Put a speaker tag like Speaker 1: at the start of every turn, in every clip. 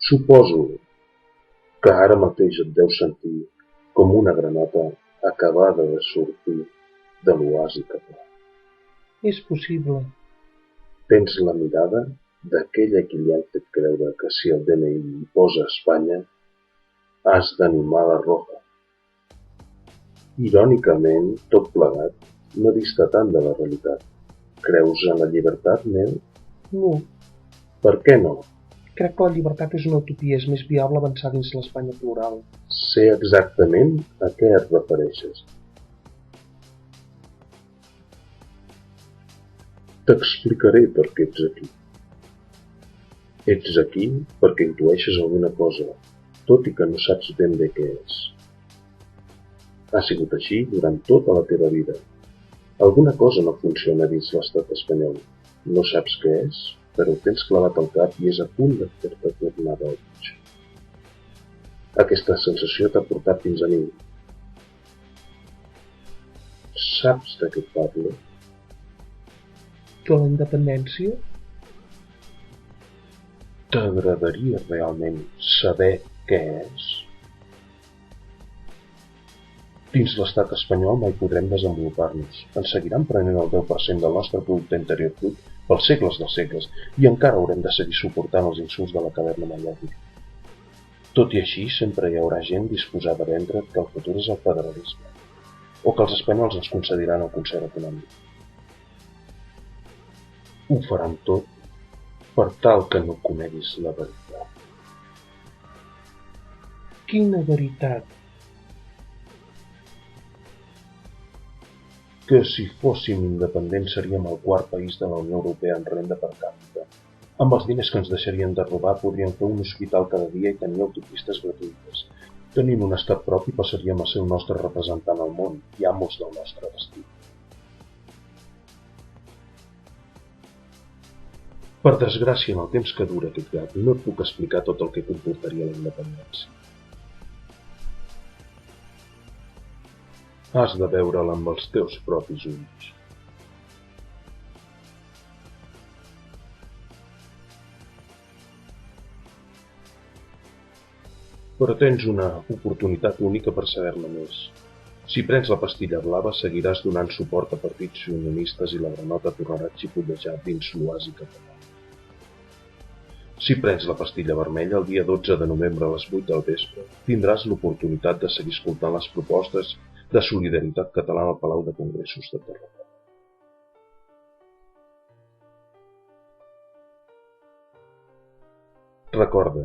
Speaker 1: Suposo que ara mateix et deus sentir com una granota acabada de sortir de l'oasi català.
Speaker 2: És possible.
Speaker 1: Tens la mirada d'aquell a qui li han fet creure que si el DNI hi posa Espanya, has d'animar la roja. Irònicament, tot plegat no dista tant de la realitat. Creus en la llibertat, Nel?
Speaker 2: No,
Speaker 1: Per què no?
Speaker 2: crec que la llibertat és una utopia, és més viable avançar dins l'Espanya plural.
Speaker 1: Sé exactament a què et refereixes. T'explicaré per què ets aquí. Ets aquí perquè intueixes alguna cosa, tot i que no saps ben bé què és. Ha sigut així durant tota la teva vida. Alguna cosa no funciona dins l'estat espanyol. No saps què és, però ho tens clavat al cap i és a punt de fer-te tornar boig. Aquesta sensació t'ha portat fins a mi. Saps de què et parlo?
Speaker 2: De la independència?
Speaker 1: T'agradaria realment saber què és? Dins l'estat espanyol mai podrem desenvolupar-nos. Ens seguiran prenent el 10% del nostre producte interior brut pels segles dels segles i encara haurem de seguir suportant els insults de la caverna mediàtica. Tot i així, sempre hi haurà gent disposada a vendre que el futur és el federalisme o que els espanyols ens concediran el concert econòmic. Ho faran tot per tal que no coneguis la veritat.
Speaker 2: Quina veritat?
Speaker 1: Que si fóssim independents seríem el quart país de la Unió Europea en renda per càpita. Amb els diners que ens deixarien de robar podríem fer un hospital cada dia i tenir autopistes gratuïtes. Tenint un estat propi passaríem a ser el nostre representant al món i amos del nostre destí. Per desgràcia, en el temps que dura aquest gat, no et puc explicar tot el que comportaria la independència. Has de veure-la amb els teus propis ulls. Però tens una oportunitat única per saber-ne més. Si prens la pastilla blava, seguiràs donant suport a partits unionistes i la granota tornarà a xipollejar dins l'oasi català. Si prens la pastilla vermella, el dia 12 de novembre a les 8 del vespre, tindràs l'oportunitat de seguir escoltant les propostes de solidaritat catalana al Palau de Congressos de Tarragona. Recorda,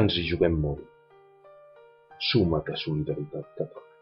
Speaker 1: ens hi juguem molt. Suma't a Solidaritat Catalana.